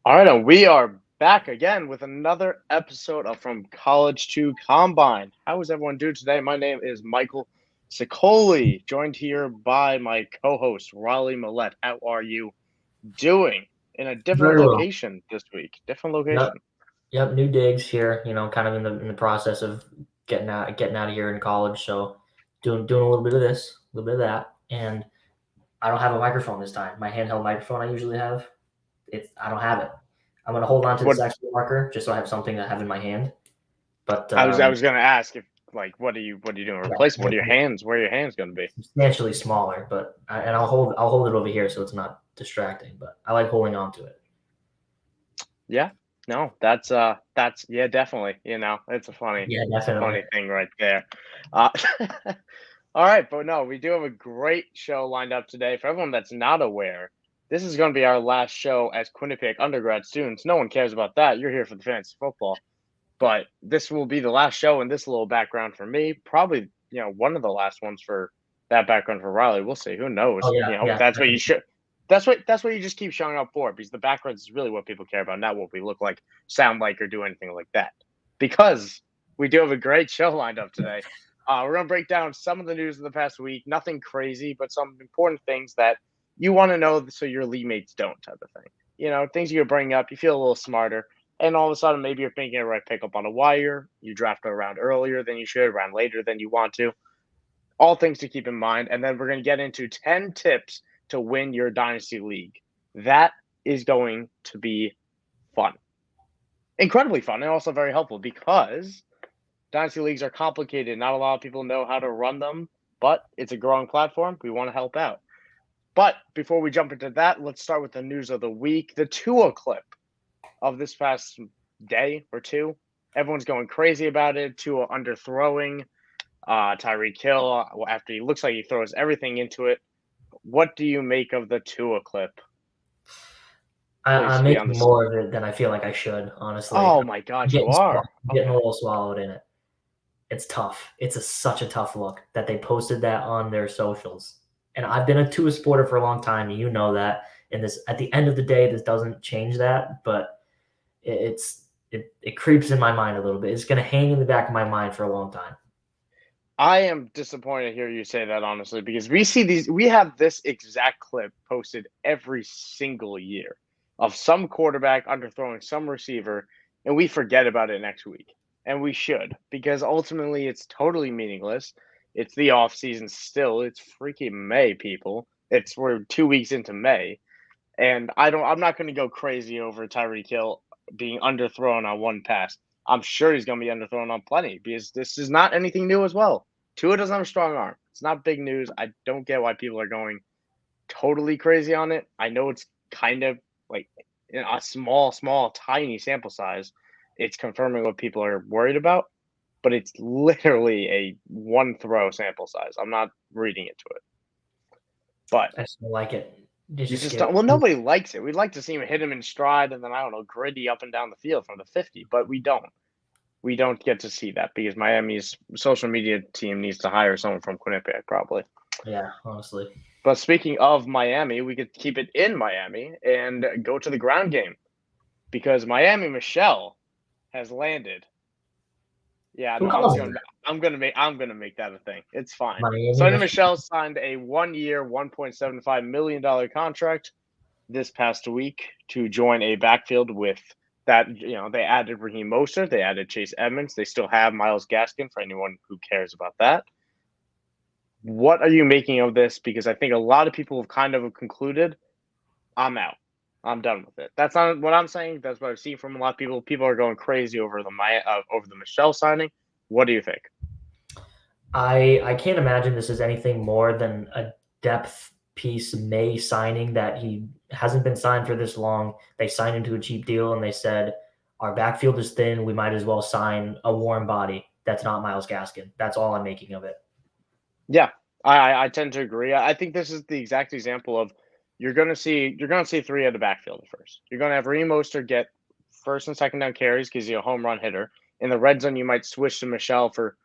All right, and we are back again with another episode of From College to Combine. How is everyone doing today? My name is Michael Sicoli, joined here by my co-host Riley Millette. How are you doing? In a different Very well. location this week. Different Yep. location. Yep. New digs here. Kind of in the process of getting out of here in college. So doing a little bit of this, a little bit of that, and I don't have a microphone this time. My handheld microphone I usually have. I don't have it. I'm gonna hold on to this What extra marker just so I have something to have in my hand. But I was gonna ask if what are you doing? yeah, Replace what are your yeah, hands? Where are your hands gonna be? substantially smaller. And I'll hold it over here so it's not distracting. But I like holding on to it. Yeah. No, that's yeah, definitely. It's a funny Yeah, it's a definitely. funny thing right there. Uh all right, but no, we do have a great show lined up today. For everyone that's not aware, this is going to be our last show as Quinnipiac undergrad students. No one cares about that. You're here for the fantasy football. But this will be the last show, and this little background for me, probably, one of the last ones for that background for Riley. We'll see. Who Oh knows? yeah, yeah, That's what you definitely. should. That's what you just keep showing up for, because the background is really what people care about, not what we look like, sound like, or do anything like that. Because we do have a great show lined up today. We're gonna break down some of the news of the past week. Nothing crazy, but some important things that you want to know so your league mates don't, type of thing. Things you bring up, you feel a little smarter, and all of a sudden maybe you're making a right pickup on a wire. You draft a round earlier than you should, round later than you want to. All things to keep in mind. And then we're going to get into 10 tips to win your Dynasty League. That is going to be fun. Incredibly fun and also very helpful because Dynasty Leagues are complicated. Not a lot of people know how to run them, but it's a growing platform. We want to help out. But before we jump into that, let's start with the news of the week. The Tua clip of this past day or two. Everyone's going crazy about it. Tua underthrowing Tyreek Hill after he looks like he throws everything into it. What do you make of the Tua clip? I'm Please be on making this. more of it than I feel like I should, honestly. Oh my I'm God, you getting are. I'm getting a Okay. little swallowed in it. It's tough. It's such a tough look that they posted that on their socials. And I've been a Tua supporter for a long time, and you know that. And this, at the end of the day, this doesn't change that, but it creeps in my mind a little bit. It's going to hang in the back of my mind for a long time. I am disappointed to hear you say that, honestly, because we have this exact clip posted every single year of some quarterback underthrowing some receiver, and we forget about it next week. And we should, because ultimately it's totally meaningless. It's the off season still. It's freaking May, people. We're 2 weeks into May. And I'm not gonna go crazy over Tyreek Hill being underthrown on one pass. I'm sure he's gonna be underthrown on plenty because this is not anything new as well. Tua doesn't have a strong arm. It's not big news. I don't get why people are going totally crazy on it. I know it's kind of like in a small, tiny sample size. It's confirming what people are worried about, but it's literally a one throw sample size. I'm not reading into it. But I just don't like it. It's you just just scary. don't. Well, nobody likes it. We'd like to see him hit him in stride and then, I don't know, gritty up and down the field from the 50, but we don't. We don't get to see that because Miami's social media team needs to hire someone from Quinnipiac, probably. Yeah, honestly. But speaking of Miami, we could keep it in Miami and go to the ground game because Miami Michelle has landed. Yeah, Who no, calls him that? I'm gonna make that a thing. It's fine. Miami Sony Michigan. Michel signed a 1 year, $1.75 million contract this past week to join a backfield with that. They added Raheem Mostert, they added Chase Edmonds, they still have Miles Gaskin for anyone who cares about that. What are you making of this? Because I think a lot of people have kind of concluded, I'm out. I'm done with it. That's not what I'm saying. That's what I've seen from a lot of people. People are going crazy over the Michelle signing. What do you think? I can't imagine this is anything more than a depth piece May signing that he hasn't been signed for this long. They signed him to a cheap deal and they said, our backfield is thin. We might as well sign a warm body. That's not Miles Gaskin. That's all I'm making of it. Yeah, I tend to agree. I think this is the exact example of you're gonna see three at the backfield at first. You're gonna have Raheem Mostert get first and second down carries because he's a home run hitter. In the red zone, you might switch to Michelle for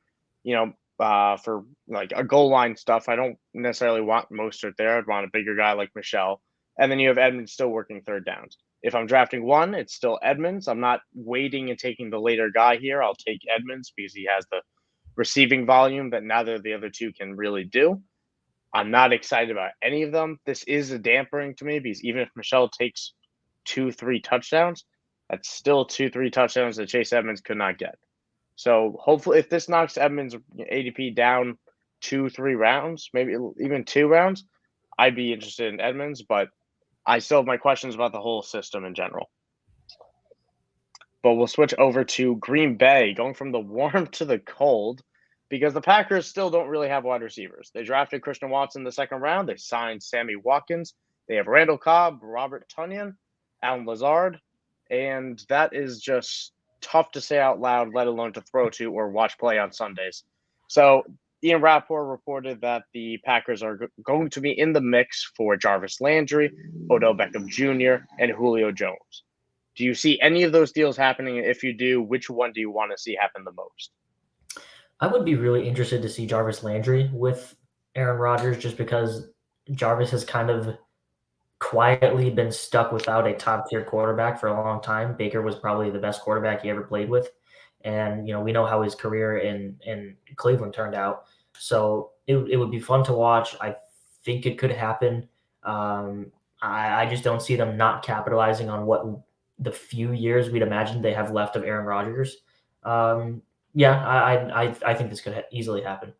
like a goal line stuff. I don't necessarily want Mostert there. I'd want a bigger guy like Michelle. And then you have Edmonds still working third downs. If I'm drafting one, it's still Edmonds. I'm not waiting and taking the later guy here. I'll take Edmonds because he has the receiving volume that neither of the other two can really do. I'm not excited about any of them. This is a dampering to me because even if Michel takes 2-3 touchdowns, that's still 2-3 touchdowns that Chase Edmonds could not get. So hopefully, if this knocks Edmonds' ADP down 2-3 rounds, maybe even 2 rounds, I'd be interested in Edmonds. But I still have my questions about the whole system in general. But we'll switch over to Green Bay, going from the warm to the cold, because the Packers still don't really have wide receivers. They drafted Christian Watson in the second round. They signed Sammy Watkins. They have Randall Cobb, Robert Tonyan, Alan Lazard, and that is just tough to say out loud, let alone to throw to or watch play on Sundays. So Ian Rappaport reported that the Packers are going to be in the mix for Jarvis Landry, Odell Beckham Jr., and Julio Jones. Do you see any of those deals happening? If you do, which one do you want to see happen the most? I would be really interested to see Jarvis Landry with Aaron Rodgers just because Jarvis has kind of quietly been stuck without a top-tier quarterback for a long time. Baker was probably the best quarterback he ever played with. And, we know how his career in Cleveland turned out. So it would be fun to watch. I think it could happen. I just don't see them not capitalizing on what the few years we'd imagine they have left of Aaron Rodgers. I think this could easily happen.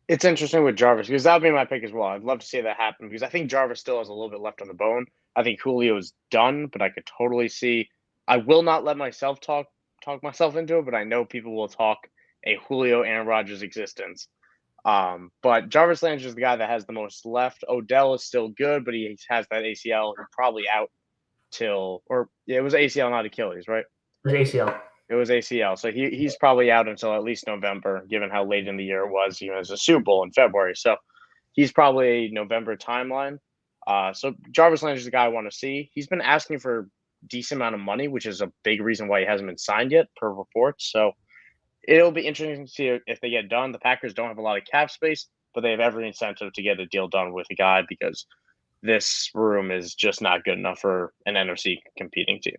It's interesting with Jarvis because that would be my pick as well. I'd love to see that happen because I think Jarvis still has a little bit left on the bone. I think Julio's done, but I could totally see. I will not let myself talk myself into it, but I know people will talk a Julio Aaron Rodgers existence. But Jarvis Landry is the guy that has the most left. Odell is still good, but he has that ACL. He's probably out it was ACL, not Achilles, right? It was ACL. It was ACL. So he's probably out until at least November, given how late in the year it was. There's a Super Bowl in February. So he's probably a November timeline. So Jarvis Landry is the guy I want to see. He's been asking for a decent amount of money, which is a big reason why he hasn't been signed yet, per reports. So it'll be interesting to see if they get done. The Packers don't have a lot of cap space, but they have every incentive to get a deal done with a guy because this room is just not good enough for an NFC competing team.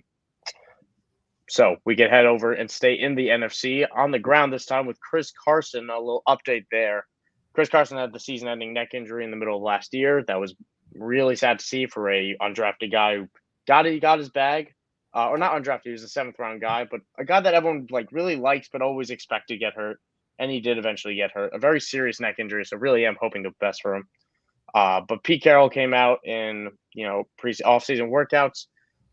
So we can head over and stay in the NFC on the ground this time with Chris Carson. A little update there. Chris Carson had the season-ending neck injury in the middle of last year. That was really sad to see for a undrafted guy who got his bag. Or not undrafted, he was a 7th-round guy, but a guy that everyone really likes but always expected to get hurt, and he did eventually get hurt. A very serious neck injury, so really am hoping the best for him. But Pete Carroll came out in off-season workouts.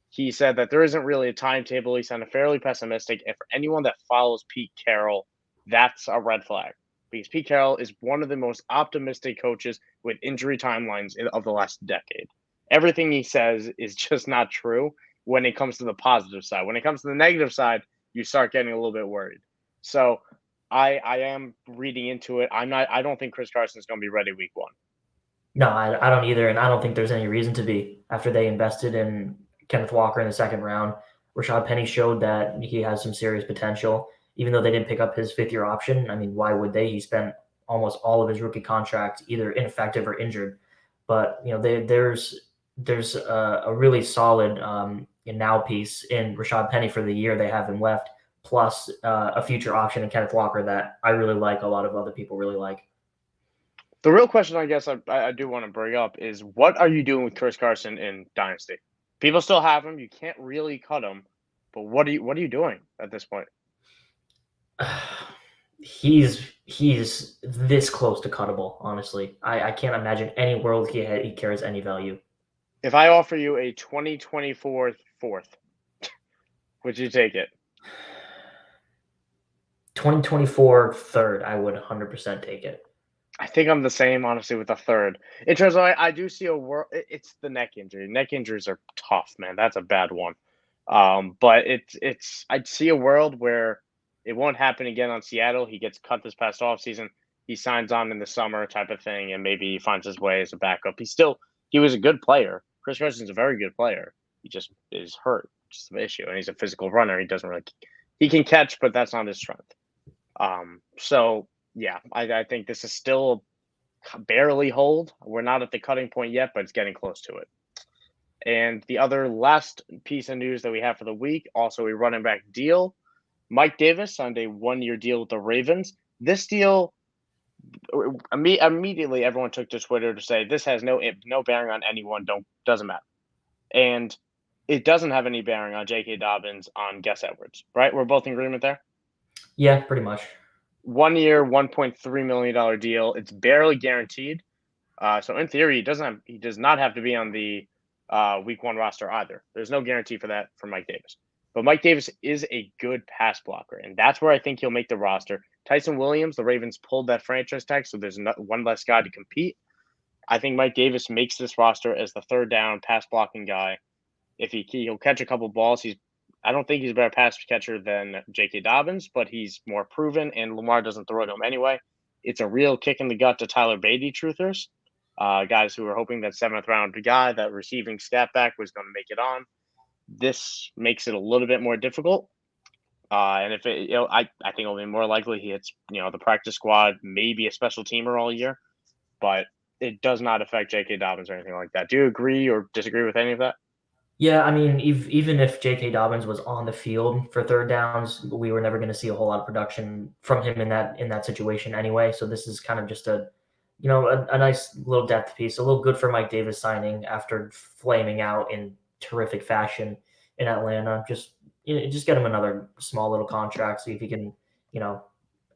He said that there isn't really a timetable. He sounded fairly pessimistic. And for anyone that follows Pete Carroll, that's a red flag. Because Pete Carroll is one of the most optimistic coaches with injury timelines of the last decade. Everything he says is just not true when it comes to the positive side. When it comes to the negative side, you start getting a little bit worried. So I am reading into it. I don't think Chris Carson is going to be ready week 1. No, I don't either. And I don't think there's any reason to be after they invested in Kenneth Walker in the 2nd round. Rashad Penny showed that he has some serious potential, even though they didn't pick up his 5th-year option. I mean, why would they? He spent almost all of his rookie contract either ineffective or injured. But there's a really solid now piece in Rashad Penny for the year they have him left, plus a future option in Kenneth Walker that I really like. A lot of other people really like. The real question, I guess, I do want to bring up is what are you doing with Chris Carson in Dynasty? People still have him. You can't really cut him, but what are you doing at this point? He's this close to cuttable. Honestly, I can't imagine any world he carries any value. If I offer you a 2024 4th, would you take it? 2024 3rd, I would 100% take it. I think I'm the same, honestly, with the 3rd. In terms of, I do see a world. It's the neck injury. Neck injuries are tough, man. That's a bad one. But I'd see a world where it won't happen again on Seattle. He gets cut this past offseason. He signs on in the summer type of thing, and maybe he finds his way as a backup. He was a good player. Chris Carson's a very good player. He just is hurt. Just an issue, and he's a physical runner. He can catch, but that's not his strength. So. Yeah, I think this is still barely hold. We're not at the cutting point yet, but it's getting close to it. And the other last piece of news that we have for the week, also a running back deal. Mike Davis signed a 1-year deal with the Ravens. This deal, immediately everyone took to Twitter to say this has no bearing on anyone. Doesn't matter. And it doesn't have any bearing on J.K. Dobbins, on Gus Edwards, right? We're both in agreement there? Yeah, pretty much. 1 year, $1.3 million deal. It's barely guaranteed. So in theory, he does not have to be on the week 1 roster either. There's no guarantee for that for Mike Davis. But Mike Davis is a good pass blocker, and that's where I think he'll make the roster. Tyson Williams, the Ravens pulled that franchise tag, so there's one less guy to compete. I think Mike Davis makes this roster as the third down pass blocking guy. If he'll catch a couple balls, I don't think he's a better pass catcher than J.K. Dobbins, but he's more proven, and Lamar doesn't throw to him anyway. It's a real kick in the gut to Tyler Beatty truthers, guys who were hoping that 7th round guy, that receiving stat back, was going to make it on. This makes it a little bit more difficult. And if it, I think it'll be more likely he hits, the practice squad, maybe a special teamer all year, but it does not affect J.K. Dobbins or anything like that. Do you agree or disagree with any of that? Yeah, I mean, even if J.K. Dobbins was on the field for third downs, we were never going to see a whole lot of production from him in that situation anyway. So this is kind of just a nice little depth piece, a little good for Mike Davis signing after flaming out in terrific fashion in Atlanta. Just get him another small little contract, see if he can,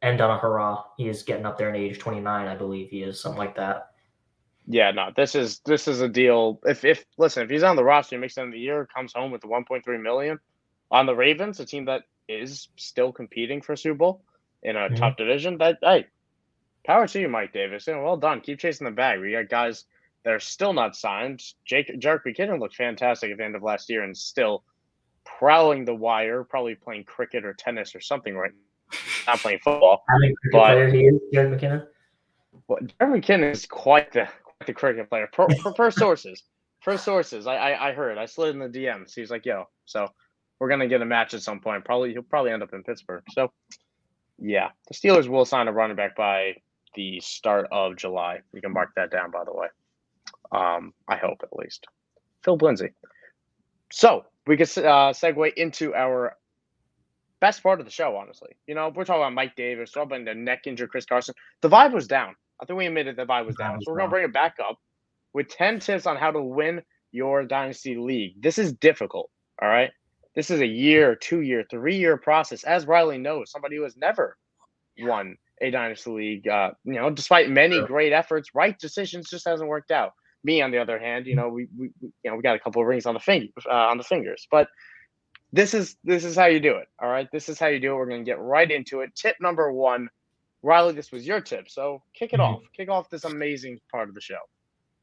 end on a hurrah. He is getting up there in age, 29, I believe he is, something like that. Yeah, no, this is a deal. If he's on the roster, he makes the end of the year, comes home with $1.3 million on the Ravens, a team that is still competing for a Super Bowl in a tough division. Hey, power to you, Mike Davis. Well done. Keep chasing the bag. We got guys that are still not signed. Jerick McKinnon looked fantastic at the end of last year and still prowling the wire, probably playing cricket or tennis or something right now. Not playing football. How many cricket player he is, Jerick McKinnon? Well, Jerick McKinnon is quite the cricket player. Per sources. I heard. I slid in the DMs. He's like, yo, so we're going to get a match at some point. He'll probably end up in Pittsburgh. So, yeah, the Steelers will sign a running back by the start of July. You can mark that down, by the way. I hope, at least. Phil Lindsay. So, we could segue into our best part of the show, honestly. We're talking about Mike Davis, we're talking about the neck injured Chris Carson. The vibe was down. I think we admitted the vibe was down. So we're going to bring it back up with 10 tips on how to win your Dynasty League. This is difficult, all right? This is a year, 2-year, 3-year process. As Riley knows, somebody who has never won a Dynasty League, despite many great efforts, right decisions just hasn't worked out. Me, on the other hand, we got a couple of rings on the fingers. But this is how you do it, all right? This is how you do it. We're going to get right into it. Tip number 1. Riley, this was your tip, so kick it off. Kick off this amazing part of the show.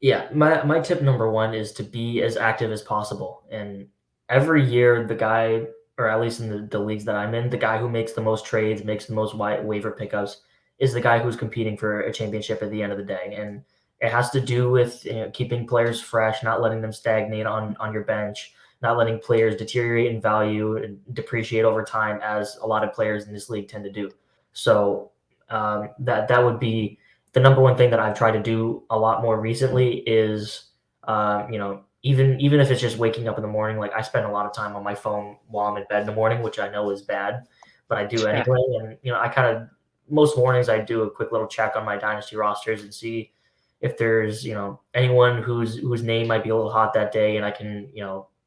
Yeah, my tip number 1 is to be as active as possible. And every year, the guy, or at least in the leagues that I'm in, the guy who makes the most trades, makes the most waiver pickups, is the guy who's competing for a championship at the end of the day. And it has to do with keeping players fresh, not letting them stagnate on your bench, not letting players deteriorate in value and depreciate over time, as a lot of players in this league tend to do. So that would be the number 1 thing that I've tried to do a lot more recently is, even if it's just waking up in the morning, like I spend a lot of time on my phone while I'm in bed in the morning, which I know is bad, but I do anyway. And, I kind of, most mornings I do a quick little check on my Dynasty rosters and see if there's, anyone whose name might be a little hot that day and I can,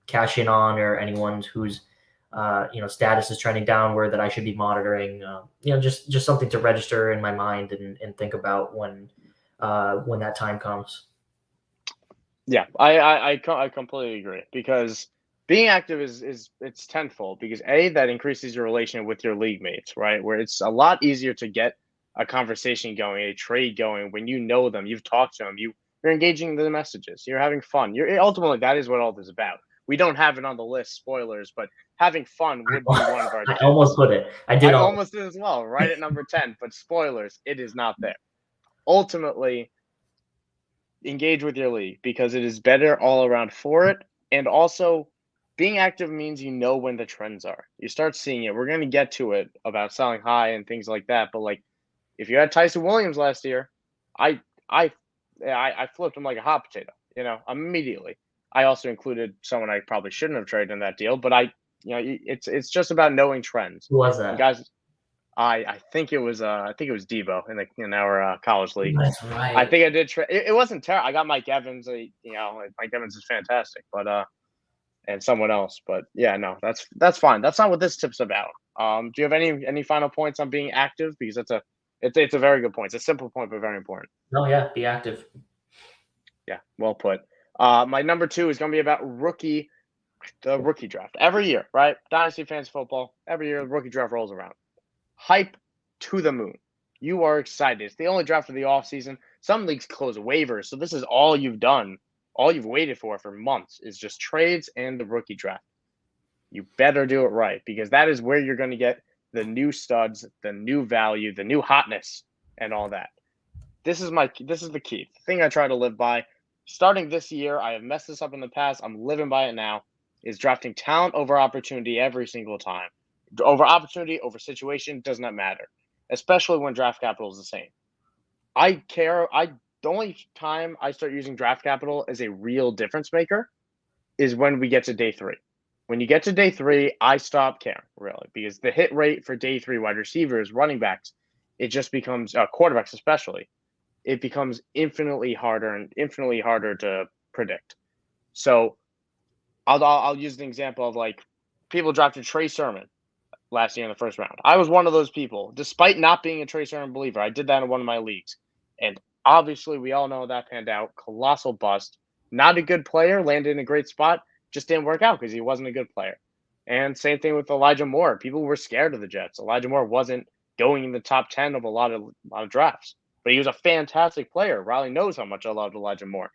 cash in on, or anyone whose status is trending downward that I should be monitoring. Just something to register in my mind and think about when that time comes. Yeah, I completely agree, because being active it's tenfold, because that increases your relation with your league mates, right? Where it's a lot easier to get a conversation going, a trade going when you know them, you've talked to them, you're engaging in the messages, you're having fun. Ultimately, that is what all this is about. We don't have it on the list, spoilers, but having fun would be one of our tips. I almost put it. I almost did as well, right at number 10, but spoilers, it is not there. Ultimately, engage with your league, because it is better all around for it. And also, being active means when the trends are. You start seeing it. We're going to get to it about selling high and things like that. But if you had Tyson Williams last year, I I flipped him like a hot potato, immediately. I also included someone I probably shouldn't have traded in that deal, but it's just about knowing trends. Who was And that? guys, I think it was Debo in our college league. That's I right. think I did trade. It wasn't terrible. I got Mike Evans. Mike Evans is fantastic, but and someone else. But yeah, no, that's fine. That's not what this tip's about. Do you have any final points on being active? Because it's a very good point. It's a simple point, but very important. Oh yeah, be active. Yeah, well put. My number 2 is going to be about the rookie draft. Every year, right? Dynasty fans football. Every year, the rookie draft rolls around. Hype to the moon. You are excited. It's the only draft of the offseason. Some leagues close waivers, so this is all you've done. All you've waited for months is just trades and the rookie draft. You better do it right, because that is where you're going to get the new studs, the new value, the new hotness, and all that. This is the key. The thing I try to live by. Starting this year, I have messed this up in the past. I'm living by it now. Is drafting talent over opportunity every single time. Over opportunity, over situation, does not matter. Especially when draft capital is the same. The only time I start using draft capital as a real difference maker is when we get to day 3. When you get to day 3, I stop caring, really, because the hit rate for day 3 wide receivers, running backs, it just becomes quarterbacks especially. It becomes infinitely harder to predict. So I'll use an example of people drafted Trey Sermon last year in the first round. I was one of those people, despite not being a Trey Sermon believer. I did that in one of my leagues, and obviously we all know that panned out. Colossal bust. Not a good player. Landed in a great spot. Just didn't work out because he wasn't a good player. And same thing with Elijah Moore. People were scared of the Jets. Elijah Moore wasn't going in the top 10 of a lot of drafts, but he was a fantastic player. Riley knows how much I loved Elijah Moore.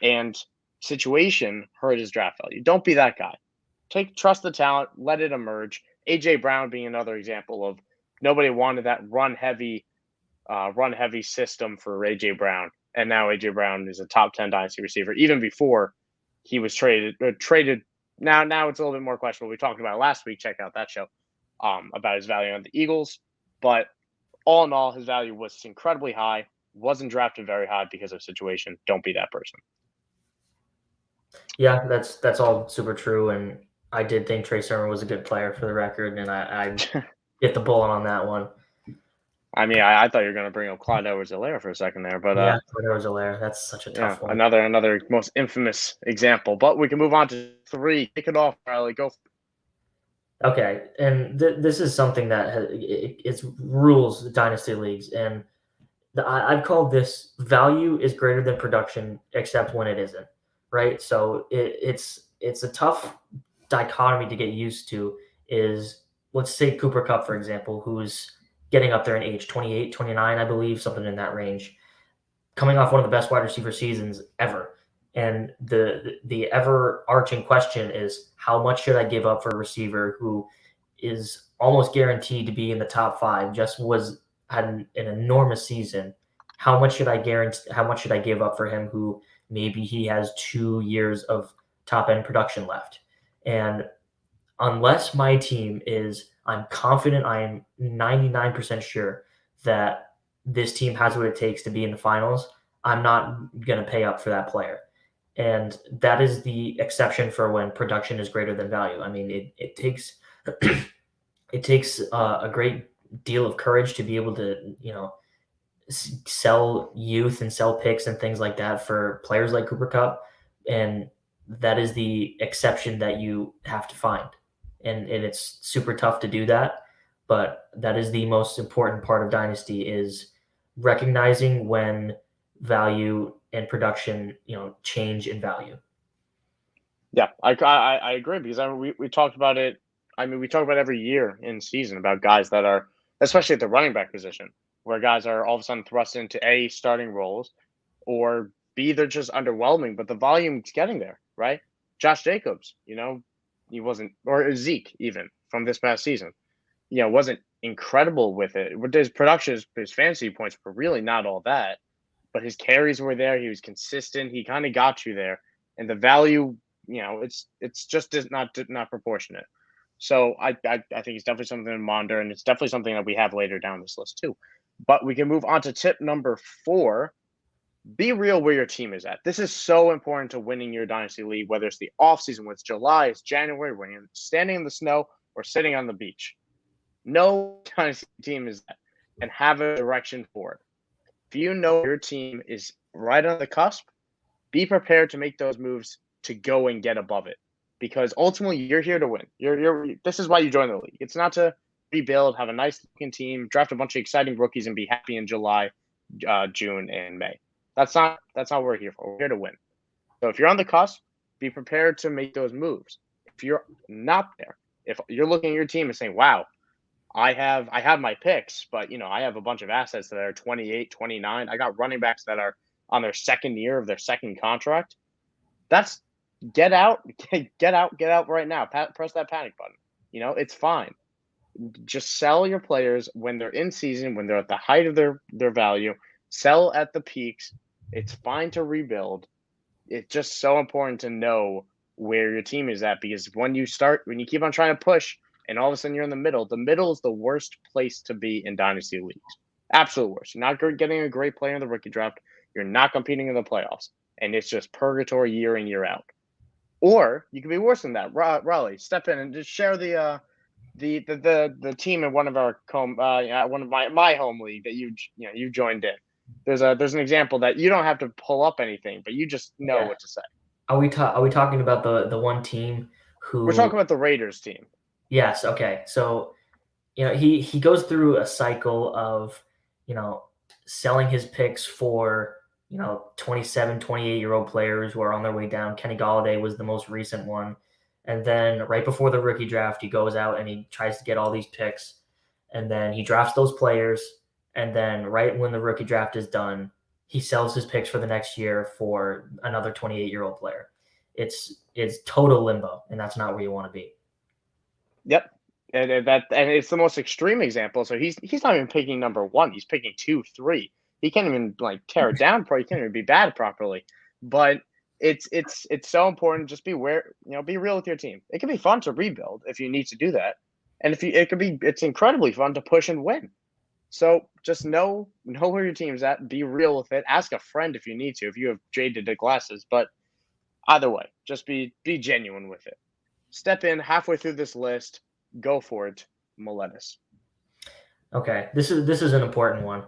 And situation hurt his draft value. Don't be that guy. Trust the talent, let it emerge. AJ Brown being another example of nobody wanted that run heavy system for AJ Brown, and now AJ Brown is a top 10 dynasty receiver. Even before he was traded. Now it's a little bit more questionable. We talked about it last week. Check out that show about his value on the Eagles. But all in all, his value was incredibly high. Wasn't drafted very high because of situation. Don't be that person. Yeah, that's all super true. And I did think Trey Sermon was a good player, for the record, and I get the bullet on that one. I mean, I thought you were going to bring up Clyde Edwards-Helaire for a second there, but yeah, Clyde Edwards-Helaire, that's such a tough one. Another most infamous example. But we can move on to 3. Kick it off, Riley. Go. Okay, and this is something that it's rules dynasty leagues, and I've called this value is greater than production, except when it isn't, right? So it's a tough dichotomy to get used to. Is, let's say Cooper Kupp, for example, who's getting up there in age, 28, 29, I believe, something in that range, coming off one of the best wide receiver seasons ever. And the ever-arching question is, how much should I give up for a receiver who is almost guaranteed to be in the top 5, had an enormous season? How much should I give up for him who maybe he has 2 years of top-end production left? And unless my team I'm confident, I am 99% sure that this team has what it takes to be in the finals, I'm not going to pay up for that player. And that is the exception for when production is greater than value. I mean, it takes it takes a great deal of courage to be able to, sell youth and sell picks and things like that for players like Cooper Kupp. And that is the exception that you have to find. And it's super tough to do that. But that is the most important part of Dynasty, is recognizing when value and production, change in value. Yeah, I agree, because we talked about it. I mean, we talk about every year in season about guys that are, especially at the running back position, where guys are all of a sudden thrust into A, starting roles, or B, they're just underwhelming, but the volume's getting there, right? Josh Jacobs, he wasn't, or Zeke even from this past season, wasn't incredible with it. With his production, his fantasy points were really not all that, but his carries were there. He was consistent. He kind of got you there, and the value, it's just not proportionate. So I think it's definitely something to monitor, and it's definitely something that we have later down this list too. But we can move on to tip number 4. be real where your team is at. This is so important to winning your Dynasty League, whether it's the offseason, whether it's July, it's January, when you're standing in the snow or sitting on the beach. Know Dynasty team is that and have a direction for it. If you know your team is right on the cusp, be prepared to make those moves to go and get above it. Because ultimately you're here to win. This is why you join the league. It's not to rebuild, have a nice looking team, draft a bunch of exciting rookies, and be happy in July, June, and May. That's not what we're here for. We're here to win. So if you're on the cusp, be prepared to make those moves. If you're not there, if you're looking at your team and saying, wow, I have my picks, but I have a bunch of assets that are 28, 29. I got running backs that are on their second year of their second contract. That's get out right now. Press that panic button. It's fine. Just sell your players when they're in season, when they're at the height of their value. Sell at the peaks. It's fine to rebuild. It's just so important to know where your team is at, because when you keep on trying to push and all of a sudden you're in the middle is the worst place to be in Dynasty leagues. Absolute worst. You're not getting a great player in the rookie draft. You're not competing in the playoffs. And it's just purgatory year in, year out. Or you could be worse than that. Raleigh, step in and just share the team in one of our one of my home league that you joined in. There's an example that you don't have to pull up anything, but you just know what to say. Are we talking about the one team who? We're talking about the Raiders team. Yes. Okay. So, he goes through a cycle of, selling his picks for, 27, 28-year-old players who are on their way down. Kenny Golladay was the most recent one. And then right before the rookie draft, he goes out and he tries to get all these picks. And then he drafts those players. And then right when the rookie draft is done, he sells his picks for the next year for another 28-year-old player. It's total limbo, and that's not where you want to be. Yep. And it's the most extreme example. So he's not even picking number 1. He's picking 2, 3. He can't even tear it down. He can't even be bad properly. But it's so important. Just be real with your team. It can be fun to rebuild if you need to do that, and it's incredibly fun to push and win. So just know where your team's at. Be real with it. Ask a friend if you need to, if you have jaded glasses. But either way, just be genuine with it. Step in halfway through this list. Go for it, Millette. Okay, this is an important one.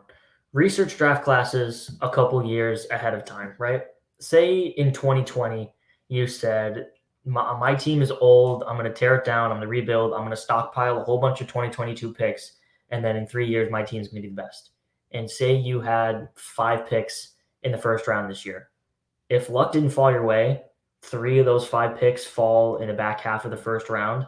Research draft classes a couple years ahead of time, right? Say in 2020, you said, my team is old. I'm going to tear it down. I'm going to rebuild. I'm going to stockpile a whole bunch of 2022 picks. And then in 3 years, my team's going to be the best. And say you had 5 picks in the first round this year. If luck didn't fall your way, 3 of those 5 picks fall in the back half of the first round.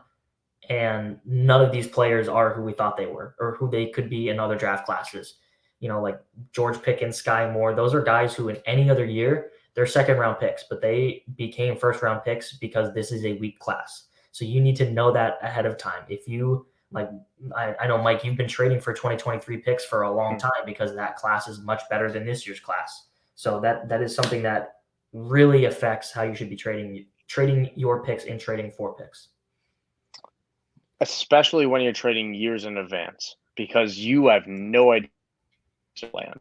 And none of these players are who we thought they were or who they could be in other draft classes. Like George Pickens, Sky Moore, those are guys who in any other year, they're second-round picks, but they became first-round picks because this is a weak class. So you need to know that ahead of time. If you, I know, Mike, you've been trading for 2023 picks for a long time because that class is much better than this year's class. So that is something that really affects how you should be trading your picks and trading for picks. Especially when you're trading years in advance, because you have no idea to plan.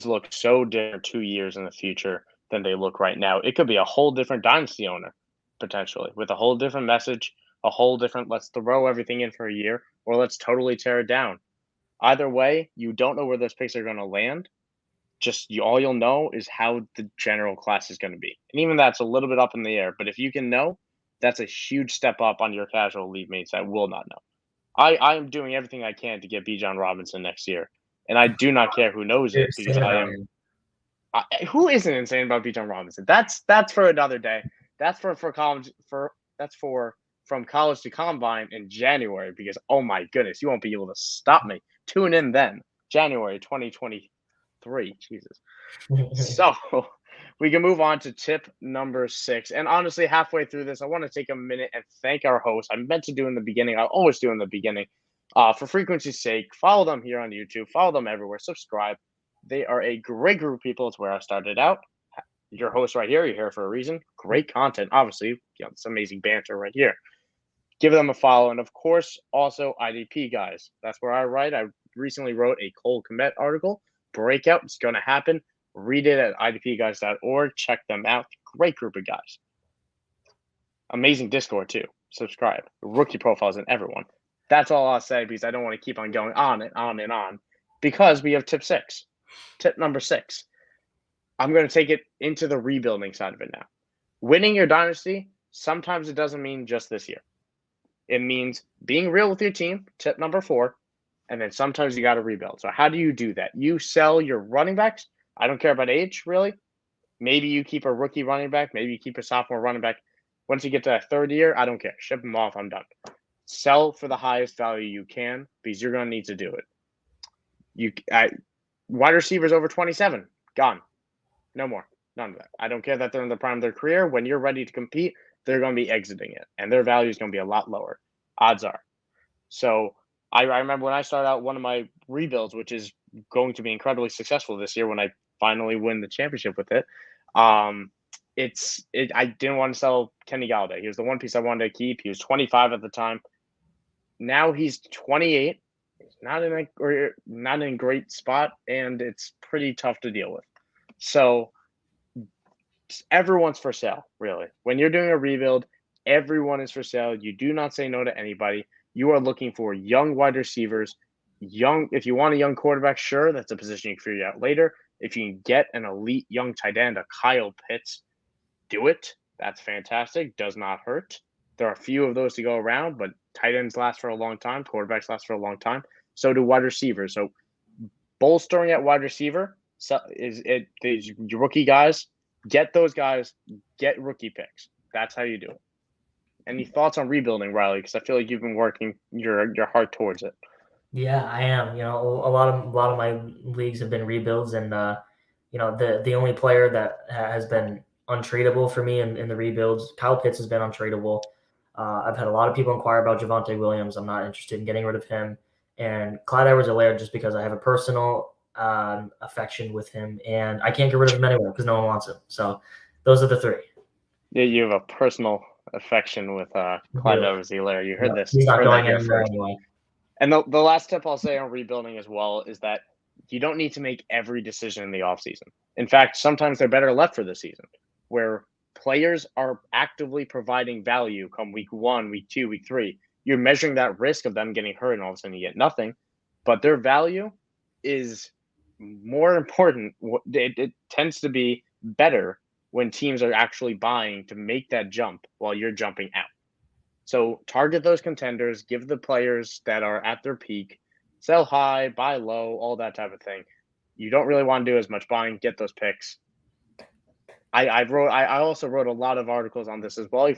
Look so different 2 years in the future than they look right now. It could be a whole different dynasty owner, potentially, with a whole different message, a whole different let's throw everything in for a year, or let's totally tear it down. Either way, you don't know where those picks are going to land. All you'll know is how the general class is going to be. And even that's a little bit up in the air. But if you can know, that's a huge step up on your casual league mates that will not know. I am doing everything I can to get Bijan Robinson next year. And I do not care who knows it, because I am. Who isn't insane about Bijan Robinson? That's for another day. That's for college. That's from college to combine in January, because oh my goodness, you won't be able to stop me. Tune in then, January 2023. Jesus. So we can move on to tip number 6. And honestly, halfway through this, I want to take a minute and thank our host. I meant to do in the beginning. I always do in the beginning. For frequency's sake, follow them here on YouTube. Follow them everywhere. Subscribe. They are a great group of people. It's where I started out. Your host right here. You're here for a reason. Great content. Obviously, it's amazing banter right here. Give them a follow. And of course, also IDPGuys. That's where I write. I recently wrote a Cole Kmet article. Breakout. It's going to happen Read it at IDPGuys.org. Check them out. Great group of guys. Amazing Discord, too. Subscribe. Rookie profiles and everyone. That's all I'll say because I don't want to keep on going on and on and on because we have tip 6. Tip number 6. I'm going to take it into the rebuilding side of it now. Winning your dynasty, sometimes it doesn't mean just this year. It means being real with your team, tip number 4, and then sometimes you got to rebuild. So how do you do that? You sell your running backs. I don't care about age, really. Maybe you keep a rookie running back. Maybe you keep a sophomore running back. Once you get to that 3rd year, I don't care. Ship them off. I'm done. Sell for the highest value you can because you're going to need to do it. Wide receivers over 27, gone. No more. None of that. I don't care that they're in the prime of their career. When you're ready to compete, they're going to be exiting it, and their value is going to be a lot lower. Odds are. So I remember when I started out one of my rebuilds, which is going to be incredibly successful this year when I finally win the championship with it. I didn't want to sell Kenny Galladay. He was the one piece I wanted to keep. He was 25 at the time. Now he's 28. He's not in a great spot, and it's pretty tough to deal with. So everyone's for sale, really. When you're doing a rebuild, everyone is for sale. You do not say no to anybody. You are looking for young wide receivers. If you want a young quarterback, sure, that's a position you can figure out later. If you can get an elite young tight end, a Kyle Pitts, do it. That's fantastic. Does not hurt. There are a few of those to go around, but tight ends last for a long time. Quarterbacks last for a long time. So do wide receivers. So bolstering at wide receiver is your rookie guys. Get those guys. Get rookie picks. That's how you do it. Any thoughts on rebuilding, Riley? Because I feel like you've been working your heart towards it. Yeah, I am. You know, a lot of my leagues have been rebuilds, and you know, the only player that has been untradeable for me in the rebuilds, Kyle Pitts has been untradeable. I've had a lot of people inquire about Javonte Williams. I'm not interested in getting rid of him, and Clyde Edwards-Helaire just because I have a personal affection with him, and I can't get rid of him anyway because no one wants him. So those are the 3. Yeah, you have a personal affection with Clyde Edwards-Helaire. You heard this. He's not going here anywhere first. anyway. And the last tip I'll say on rebuilding as well is that you don't need to make every decision in the offseason. In fact, sometimes they're better left for the season, where players are actively providing value come week 1, week 2, week 3. You're measuring that risk of them getting hurt, and all of a sudden you get nothing. But their value is more important. It tends to be better when teams are actually buying to make that jump while you're jumping out. So target those contenders, give the players that are at their peak, sell high, buy low, all that type of thing. You don't really want to do as much buying, get those picks. I also wrote a lot of articles on this as well. You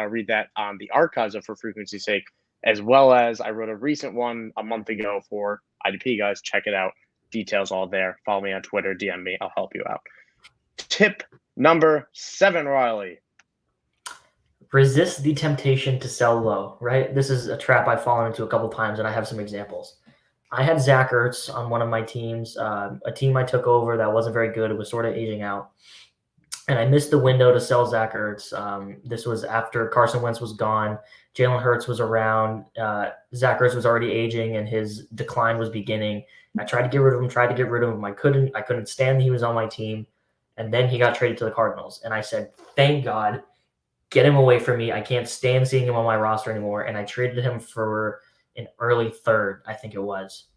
read that on the archives of For Frequency's Sake, as well as I wrote a recent one a month ago for IDP guys. Check it out. Details all there. Follow me on Twitter, DM me. I'll help you out. Tip number 7, Riley. Resist the temptation to sell low, right? This is a trap I've fallen into a couple times, and I have some examples. I had Zach Ertz on one of my teams, a team I took over that wasn't very good. It was sort of aging out. And I missed the window to sell Zach Ertz. This was after Carson Wentz was gone. Jalen Hurts was around. Zach Ertz was already aging, and his decline was beginning. I tried to get rid of him. I couldn't stand that he was on my team. And then he got traded to the Cardinals. And I said, thank God, get him away from me. I can't stand seeing him on my roster anymore. And I traded him for an early 3rd, I think it was.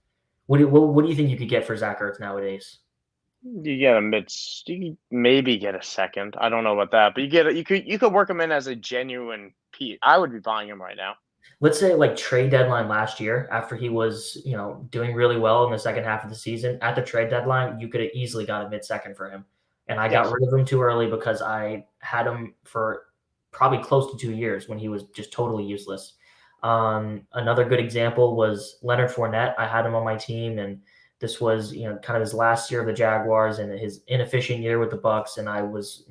What do you think you could get for Zach Ertz nowadays? You get you maybe get a 2nd. I don't know about that, but you could work him in as a genuine Pete. I would be buying him right now. Let's say like trade deadline last year, after he was, doing really well in the second half of the season, at the trade deadline, you could have easily got a mid-2nd for him. And I got rid of him too early because I had him for probably close to 2 years when he was just totally useless. Another good example was Leonard Fournette. I had him on my team, and this was, kind of his last year of the Jaguars and his inefficient year with the Bucs. And I was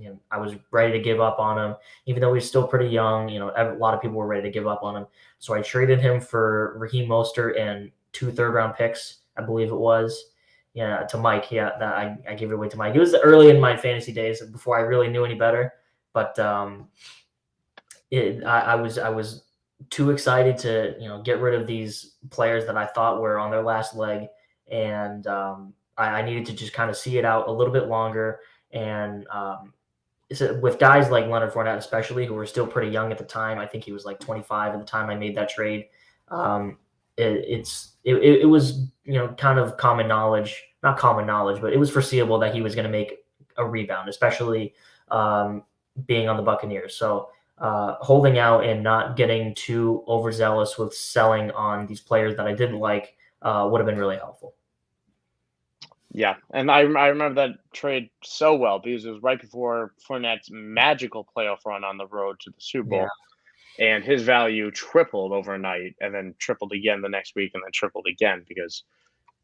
ready to give up on him, even though he was still pretty young. A lot of people were ready to give up on him. So I traded him for Raheem Mostert and 2 third-round picks, I believe it was. Yeah, to Mike. Yeah, I gave it away to Mike. It was early in my fantasy days before I really knew any better. But I was too excited to get rid of these players that I thought were on their last leg, and I needed to just kind of see it out a little bit longer. And so with guys like Leonard Fournette, especially, who were still pretty young at the time, I think he was like 25 at the time I made that trade. It was, kind of common knowledge, not common knowledge, but it was foreseeable that he was going to make a rebound, especially being on the Buccaneers. So holding out and not getting too overzealous with selling on these players that I didn't like would have been really helpful. Yeah, and I remember that trade so well because it was right before Fournette's magical playoff run on the road to the Super Bowl, and his value tripled overnight, and then tripled again the next week, and then tripled again because,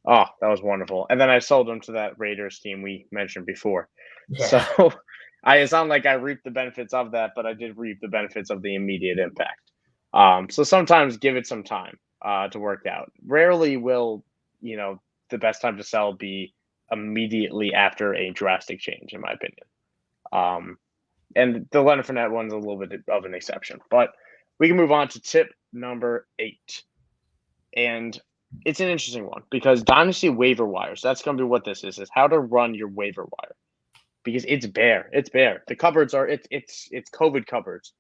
that was wonderful. And then I sold him to that Raiders team we mentioned before. Yeah. So it's not like I reaped the benefits of that, but I did reap the benefits of the immediate impact. So sometimes give it some time to work out. Rarely will, the best time to sell be immediately after a drastic change, in my opinion. And the Leonard Fournette one's a little bit of an exception. But we can move on to tip number 8. And it's an interesting one because Dynasty waiver wires, that's going to be what this is how to run your waiver wire. Because it's bare. It's bare. The cupboards are, it's COVID cupboards,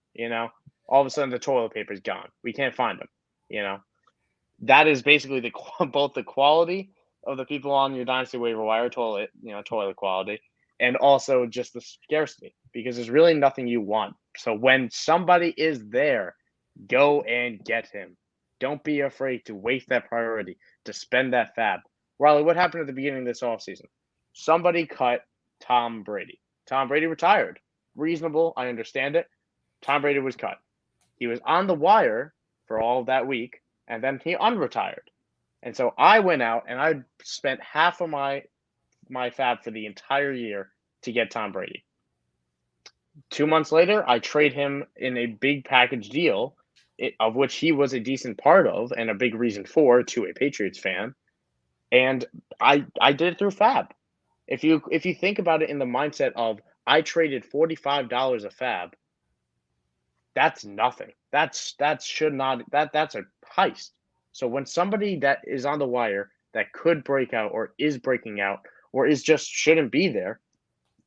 All of a sudden the toilet paper is gone. We can't find them, That is basically both the quality of the people on your Dynasty waiver wire, toilet quality, and also just the scarcity because there's really nothing you want. So when somebody is there, go and get him. Don't be afraid to waste that priority, to spend that fab. Riley, what happened at the beginning of this offseason? Somebody cut Tom Brady. Tom Brady retired. Reasonable. I understand it. Tom Brady was cut. He was on the wire for all of that week, and then he unretired. And so I went out and I spent half of my fab for the entire year to get Tom Brady. 2 months later, I trade him in a big package deal, of which he was a decent part of and a big reason for to a Patriots fan. And I did it through fab. If you think about it in the mindset of I traded $45 a fab, that's nothing. That's a heist. So when somebody that is on the wire that could break out or is breaking out or is just shouldn't be there,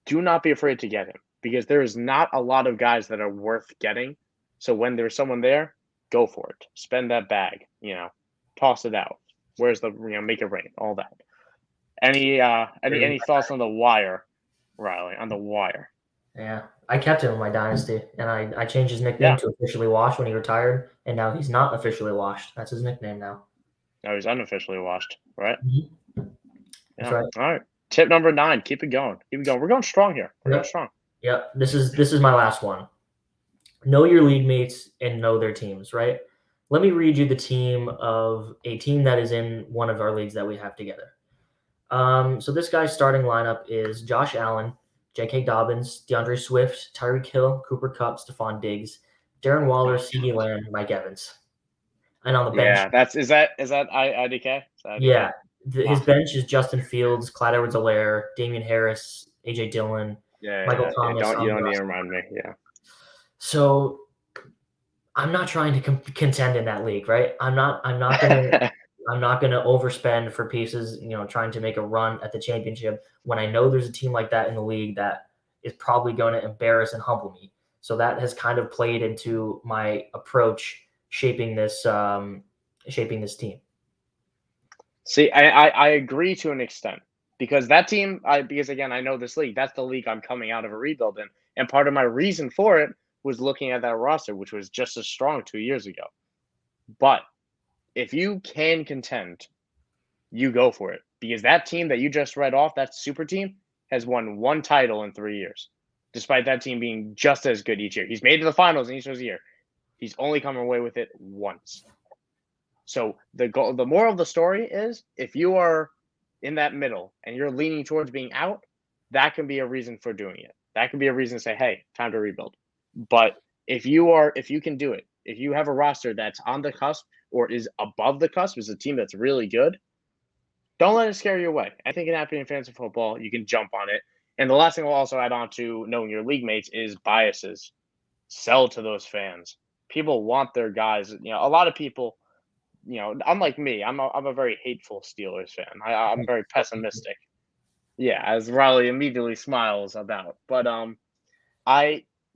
do not be afraid to get him because there is not a lot of guys that are worth getting. So when there's someone there, go for it. Spend that bag, toss it out. Where's the, make it rain, all that. Any thoughts on the wire, Riley, on the wire? Yeah, I kept him in my dynasty, and I changed his nickname to Officially Washed when he retired, and now he's not officially washed. That's his nickname now. No, he's unofficially washed, right? Mm-hmm. That's right. All right. Tip number 9. Keep it going. We're going strong here. We're going strong. Yeah. This is my last one. Know your league mates and know their teams, right? Let me read you the team of a team that is in one of our leagues that we have together. So this guy's starting lineup is Josh Allen, J.K. Dobbins, DeAndre Swift, Tyreek Hill, Cooper Kupp, Stephon Diggs, Darren Waller, CeeDee Lamb, Mike Evans. And on the bench, is that IDK? Yeah, his bench is Justin Fields, Clyde Edwards-Helaire, Damian Harris, AJ Dillon, Michael Thomas. You don't need to remind me. Yeah. So I'm not trying to contend in that league, right? I'm not gonna I'm not going to overspend for pieces, trying to make a run at the championship when I know there's a team like that in the league that is probably going to embarrass and humble me. So that has kind of played into my approach shaping this team. See, I agree to an extent because that team, because again, I know this league, that's the league I'm coming out of a rebuild in. And part of my reason for it was looking at that roster, which was just as strong 2 years ago. But if you can contend, you go for it. Because that team that you just read off, that super team, has won 1 title in 3 years, despite that team being just as good each year. He's made to the finals in each of his year. He's only come away with it once. So the moral of the story is if you are in that middle and you're leaning towards being out, that can be a reason for doing it. That can be a reason to say, hey, time to rebuild. But if you can do it, if you have a roster that's on the cusp or is above the cusp, is a team that's really good, don't let it scare you away. Anything can happen in fantasy football. You can jump on it. And the last thing I'll also add on to knowing your league mates is biases. Sell to those fans. People want their guys. A lot of people, unlike me, I'm a very hateful Steelers fan. I'm very pessimistic. Yeah, as Riley immediately smiles about. But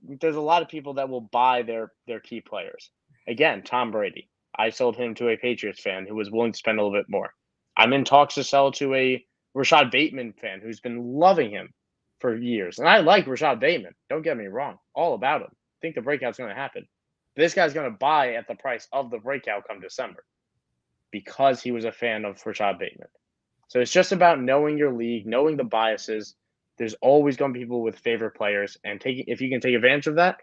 there's a lot of people that will buy their key players. Again, Tom Brady. I sold him to a Patriots fan who was willing to spend a little bit more. I'm in talks to sell to a Rashad Bateman fan who's been loving him for years. And I like Rashad Bateman. Don't get me wrong. All about him. I think the breakout's going to happen. This guy's going to buy at the price of the breakout come December because he was a fan of Rashad Bateman. So it's just about knowing your league, knowing the biases. There's always going to be people with favorite players, and if you can take advantage of that,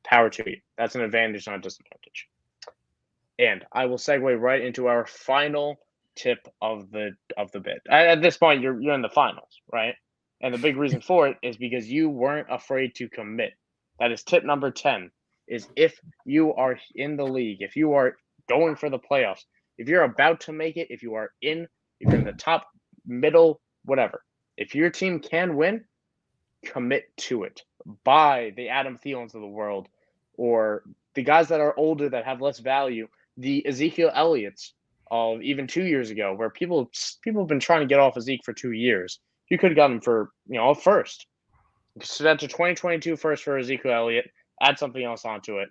power to you. That's an advantage, not a disadvantage. And I will segue right into our final tip of the bit. At this point, you're in the finals, right? And the big reason for it is because you weren't afraid to commit. That is tip number 10. Is if you are in the league, if you are going for the playoffs, if you're about to make it, if you're in the top, middle, whatever. If your team can win, commit to it. Buy the Adam Thielens of the world, or the guys that are older that have less value, the Ezekiel Elliott's of even 2 years ago, where people have been trying to get off Zeke for 2 years. You could have gotten him for a first. So that's a 2022 first for Ezekiel Elliott. Add something else onto it,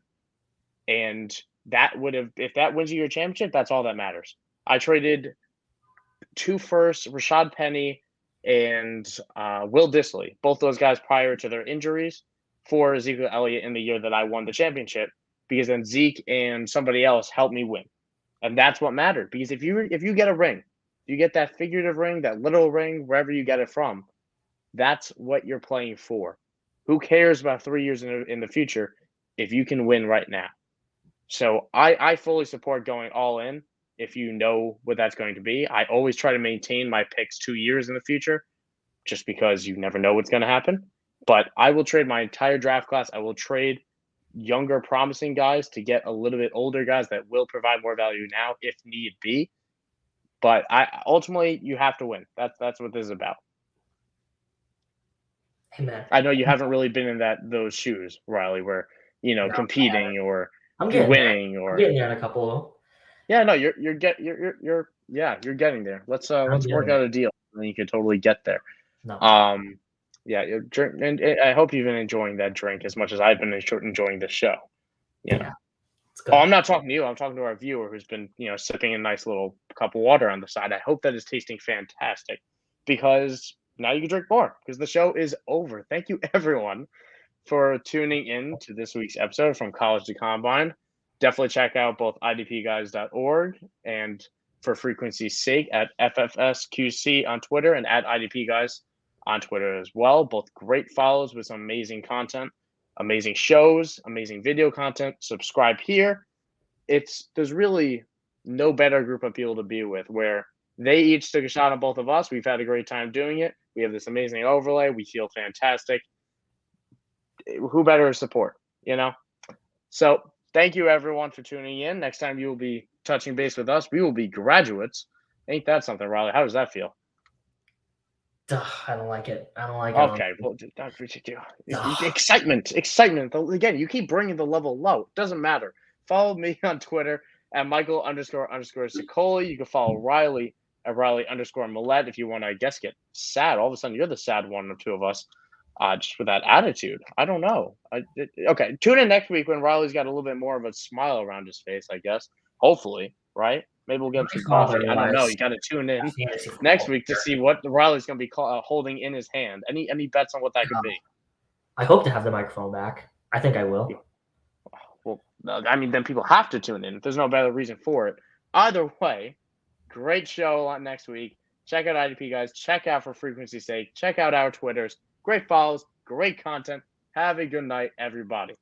and that would have, if that wins you your championship, that's all that matters. I traded 2 firsts, Rashad Penny and Will Dissly, both those guys prior to their injuries, for Ezekiel Elliott in the year that I won the championship, because then Zeke and somebody else helped me win. And that's what mattered, because if you get a ring, you get that figurative ring, that literal ring, wherever you get it from, that's what you're playing for. Who cares about 3 years in the future if you can win right now? So I fully support going all in if you know what that's going to be. I always try to maintain my picks 2 years in the future just because you never know what's going to happen. But I will trade my entire draft class. I will trade younger, promising guys to get a little bit older guys that will provide more value now if need be. But ultimately, you have to win. That's what this is about. Amen. I know you haven't really been in those shoes, Riley, where No, competing or I'm getting winning there. or I'm getting there in a couple of them. yeah, no, you're getting there. Let's work out a deal, and then you can totally get there. No. Yeah, you drink, and I hope you've been enjoying that drink as much as I've been enjoying this show. Yeah. It's good. Oh, I'm not talking to you. I'm talking to our viewer who's been, sipping a nice little cup of water on the side. I hope that is tasting fantastic, because now you can drink more because the show is over. Thank you, everyone, for tuning in to this week's episode from College to Combine. Definitely check out both IDPGuys.org and, for frequency's sake, at FFSQC on Twitter and at IDPGuys on Twitter as well. Both great follows with some amazing content, amazing shows, amazing video content. Subscribe here. There's really no better group of people to be with, where they each took a shot on both of us. We've had a great time doing it. We have this amazing overlay. We feel fantastic. Who better to support, So thank you, everyone, for tuning in. Next time you will be touching base with us, we will be graduates. Ain't that something, Riley? How does that feel? I don't like it. I don't like it. Okay, well, excitement. Again, you keep bringing the level low. It doesn't matter. Follow me on Twitter at Michael__Sicoli. You can follow Riley at Riley_Millette if you want to, I guess, get sad. All of a sudden, you're the sad one of two of us. Just with that attitude. I don't know. Okay, tune in next week when Riley's got a little bit more of a smile around his face, I guess. Hopefully, right? Maybe we'll get him some coffee. I don't know. You got to tune in next week to see what Riley's going to be holding in his hand. Any bets on what that could be? I hope to have the microphone back. I think I will. Well, I mean, then people have to tune in. There's no better reason for it. Either way, great show on next week. Check out IDP Guys. Check out For Frequency's Sake. Check out our Twitters. Great follows, great content. Have a good night, everybody.